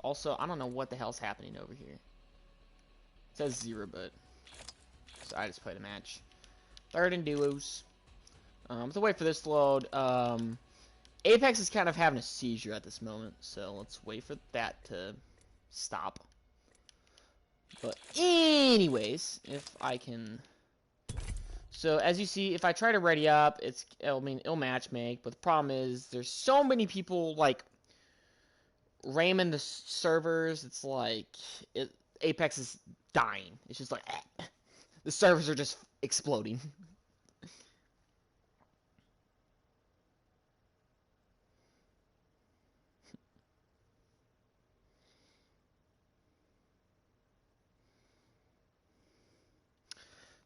Also, I don't know what the hell's happening over here. It says 0, but so I just played a match. Third in duos. Let's wait for this to load. Apex is kind of having a seizure at this moment, so let's wait for that to stop. But anyways, if I can... So as you see, if I try to ready up, it'll match make, but the problem is there's so many people like ramming the servers. It's like Apex is dying. It's just like the servers are just exploding.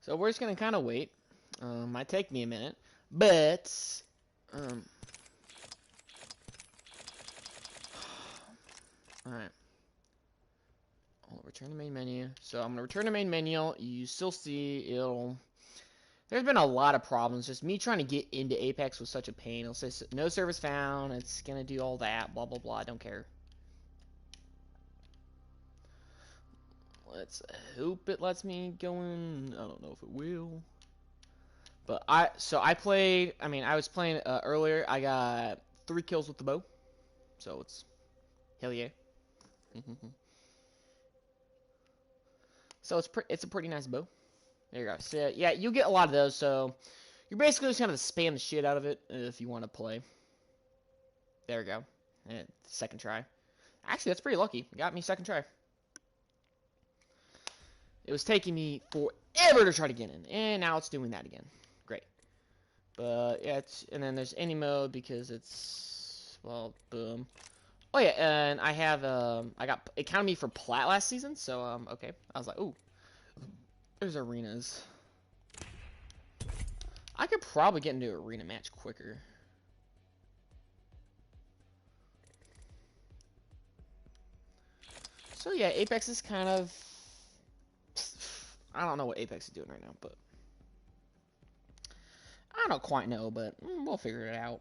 So we're just gonna kind of wait. Might take me a minute, but all right. I'll return to main menu. So I'm gonna return to main menu. You still see it'll. There's been a lot of problems. Just me trying to get into Apex was such a pain. It'll say no service found. It's gonna do all that. Blah blah blah. I don't care. Let's hope it lets me go in. I don't know if it will. But I played. I mean, I was playing earlier. I got 3 kills with the bow. So it's hell yeah. So it's a pretty nice bow. There you go. So yeah, you get a lot of those. So you're basically just gonna spam the shit out of it if you want to play. There we go. And second try. Actually, that's pretty lucky. Got me second try. It was taking me forever to try to get in, and now it's doing that again. Great. But yeah, and then there's any mode because it's boom. Oh yeah, and I have I got it counted me for plat last season, so okay. I was like, ooh, there's arenas. I could probably get into an arena match quicker. So yeah, Apex is kind of... I don't know what Apex is doing right now, but... I don't quite know, but we'll figure it out.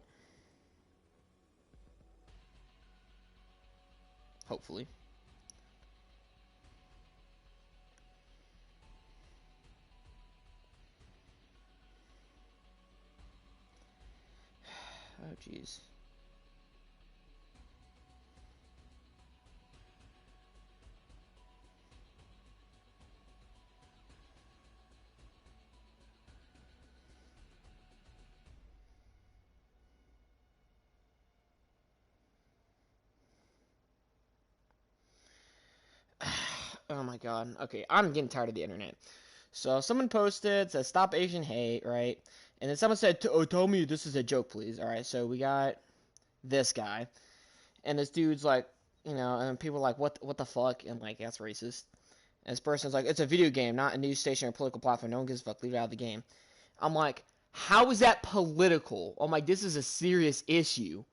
Hopefully. Oh, jeez. Oh my god. Okay, I'm getting tired of the internet. So someone posted, says stop Asian hate, right? And then someone said, oh, tell me this is a joke, please. Alright, so we got this guy. And this dude's like, you know, and people are like, what the fuck? And like, that's racist. And this person's like, it's a video game, not a news station or political platform. No one gives a fuck. Leave it out of the game. I'm like, how is that political? I'm like, this is a serious issue.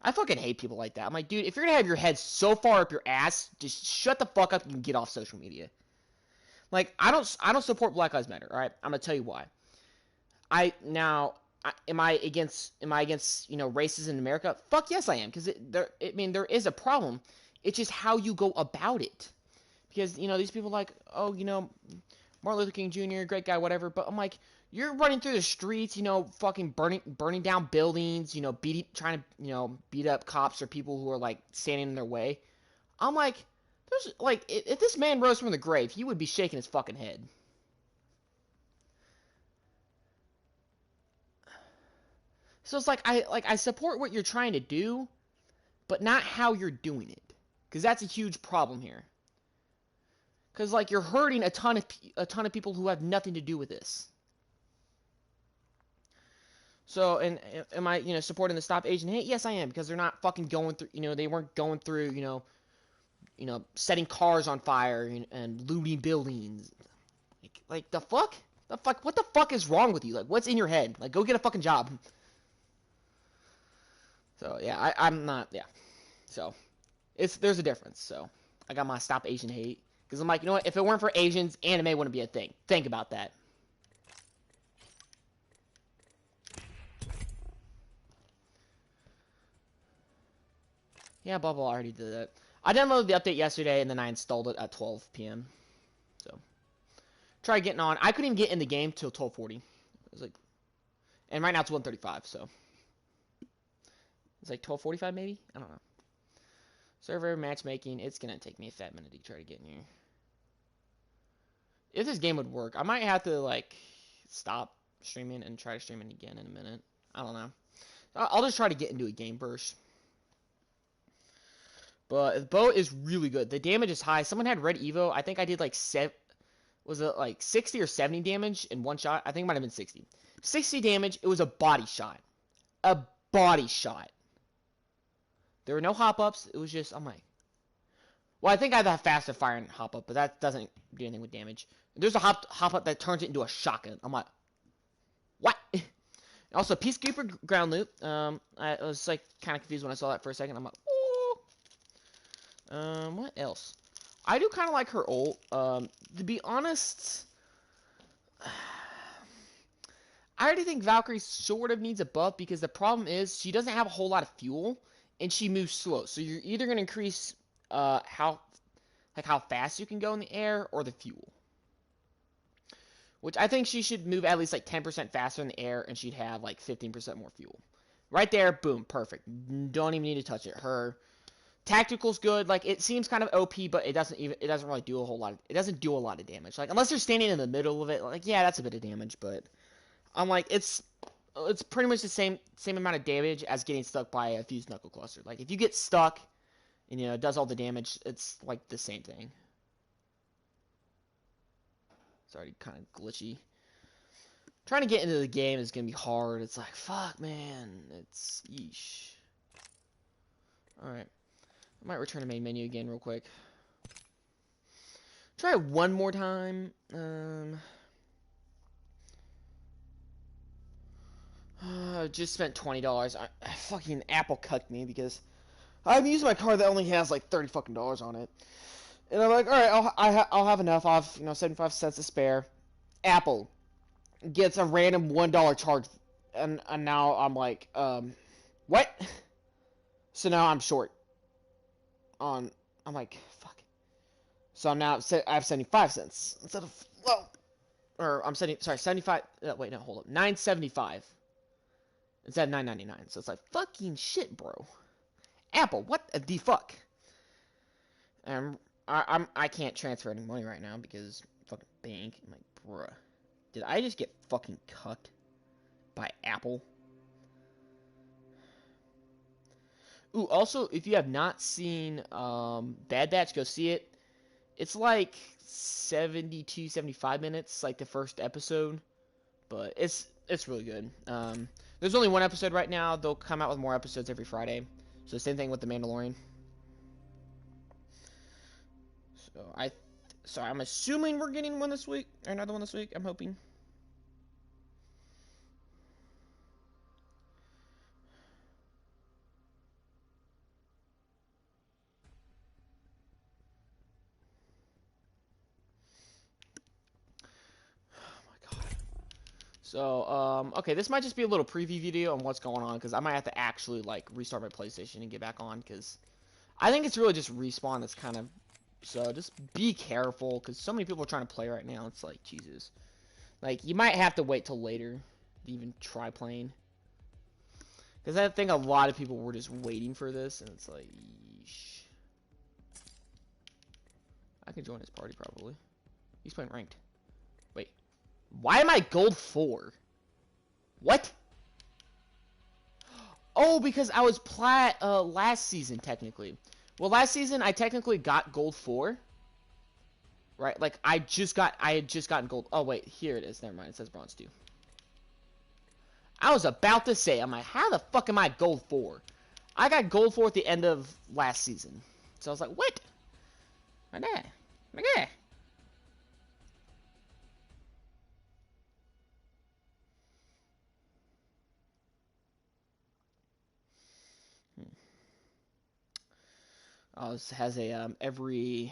I fucking hate people like that. I'm like, dude, if you're gonna have your head so far up your ass, just shut the fuck up and get off social media. Like, I don't support Black Lives Matter. All right, I'm gonna tell you why. Am I against racism in America? Fuck yes, I am, because there is a problem. It's just how you go about it. Because these people are like, oh, Martin Luther King Jr., great guy, whatever. But I'm like, you're running through the streets, fucking burning down buildings, trying to, beat up cops or people who are like standing in their way. I'm like, there's like, if this man rose from the grave, he would be shaking his fucking head. So it's like I support what you're trying to do, but not how you're doing it, because that's a huge problem here. Because like you're hurting a ton of people who have nothing to do with this. So, and am I, supporting the Stop Asian Hate? Yes, I am, because they're not fucking going through, they weren't going through, setting cars on fire and looting buildings. Like the fuck? What the fuck is wrong with you? Like, what's in your head? Like, go get a fucking job. So, yeah, I'm not, yeah. So, there's a difference. So, I got my Stop Asian Hate. Because I'm like, you know what? If it weren't for Asians, anime wouldn't be a thing. Think about that. Yeah, blah, blah, already did that. I downloaded the update yesterday, and then I installed it at 12 p.m. So, try getting on. I couldn't even get in the game till 12:40. It was like, and right now it's 1:35, so it's like 12:45 maybe. I don't know. Server matchmaking. It's gonna take me a fat minute to try to get in here. If this game would work, I might have to like stop streaming and try to stream it again in a minute. I don't know. I'll just try to get into a game burst. But the bow is really good. The damage is high. Someone had Red Evo. I think I did like was it like 60 or 70 damage in one shot? I think it might have been 60. 60 damage. It was a body shot. A body shot. There were no hop-ups. It was just, I'm like... Well, I think I have a faster firing hop-up, but that doesn't do anything with damage. There's a hop-up that turns it into a shotgun. I'm like... What? Also, Peacekeeper ground loop. I was like kind of confused when I saw that for a second. I'm like... Ooh. What else? I do kind of like her ult. To be honest... I already think Valkyrie sort of needs a buff because the problem is she doesn't have a whole lot of fuel and she moves slow. So you're either going to increase how fast you can go in the air or the fuel. Which I think she should move at least like 10% faster in the air and she'd have like 15% more fuel. Right there, boom, perfect. Don't even need to touch it. Her tactical's good. Like it seems kind of OP, but it doesn't really do a whole lot. It doesn't do a lot of damage. Like unless you're standing in the middle of it, like yeah, that's a bit of damage, but I'm like, it's pretty much the same amount of damage as getting stuck by a fused knuckle cluster. Like if you get stuck and it does all the damage, it's like the same thing. It's already kind of glitchy. Trying to get into the game is gonna be hard. It's like fuck, man. It's yeesh. All right, I might return to main menu again real quick. Try it one more time. Just spent $20. Fucking Apple cucked me because I'm using my card that only has like $30 fucking on it, and I'm like, all right, I'll have enough. I'll have 75 cents to spare. Apple gets a random $1 charge, and now I'm like, what? So now I'm short. I'm like, fuck. So now I have 75 cents instead of or I'm 75. Wait, no, hold up, $9.75. Instead of $9.99. So it's like, fucking shit, bro. Apple, what the fuck? I can't transfer any money right now because fucking bank. I'm like, bruh. Did I just get fucking cucked by Apple? Ooh, also, if you have not seen Bad Batch, go see it. It's like 72, 75 minutes, like the first episode. But it's really good. There's only one episode right now. They'll come out with more episodes every Friday. So same thing with The Mandalorian. So I'm assuming we're getting one this week, or another one this week. I'm hoping. So, okay, this might just be a little preview video on what's going on, because I might have to actually, like, restart my PlayStation and get back on, because I think it's really just Respawn that's kind of, so just be careful, because so many people are trying to play right now, it's like, Jesus. Like, you might have to wait till later to even try playing. Because I think a lot of people were just waiting for this, and it's like, yeesh. I could join his party, probably. He's playing ranked. Wait. Why am I gold 4? What? Oh, because I was plat last season, technically. Well, last season, I technically got gold 4. Right? Like, I had just gotten gold. Oh, wait. Here it is. Never mind. It says bronze 2. I was about to say, I'm like, how the fuck am I gold 4? I got gold 4 at the end of last season. So I was like, what? My dad. My dad. This has a every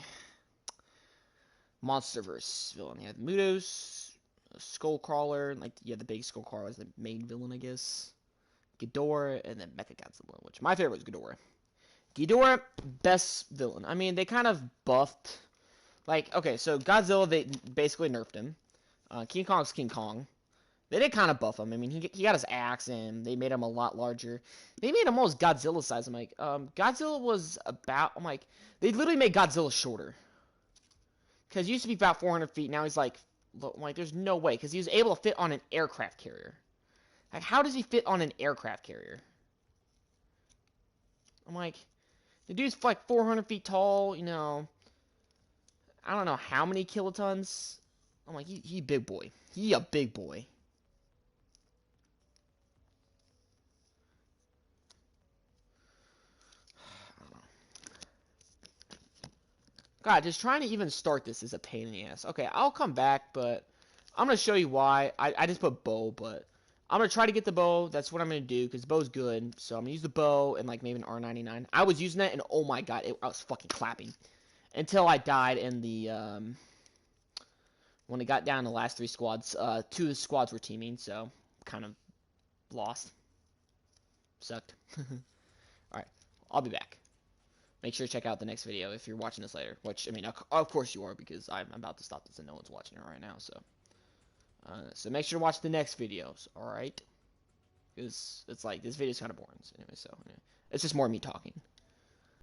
MonsterVerse villain. You have Mudos, Skullcrawler, like the big Skullcrawler is the main villain, I guess. Ghidorah, and then Mechagodzilla, which my favorite was Ghidorah. Ghidorah, best villain. I mean, they kind of buffed. Like, okay, so Godzilla, they basically nerfed him. King Kong's King Kong. They did kind of buff him. I mean, he got his axe, and they made him a lot larger. They made him almost Godzilla size. I'm like, Godzilla was about. I'm like, they literally made Godzilla shorter. Because he used to be about 400 feet. Now he's like, I'm like, there's no way. Because he was able to fit on an aircraft carrier. Like, how does he fit on an aircraft carrier? I'm like, the dude's like 400 feet tall, you know. I don't know how many kilotons. I'm like, he big boy. He a big boy. I don't know. God, just trying to even start this is a pain in the ass. Okay, I'll come back, but I'm going to show you why. I just put bow, but I'm going to try to get the bow. That's what I'm going to do, because bow's good. So I'm going to use the bow and, like, maybe an R99. I was using that, and oh my god, I was fucking clapping. Until I died in the, when it got down to the last 3 squads. 2 of the squads were teaming, so kind of lost. Sucked. Alright, I'll be back. Make sure to check out the next video if you're watching this later. Which, I mean, of course you are, because I'm about to stop this and no one's watching it right now, so. So make sure to watch the next videos, alright? Because it's like, this video's kind of boring, so anyway, so, anyway. It's just more me talking.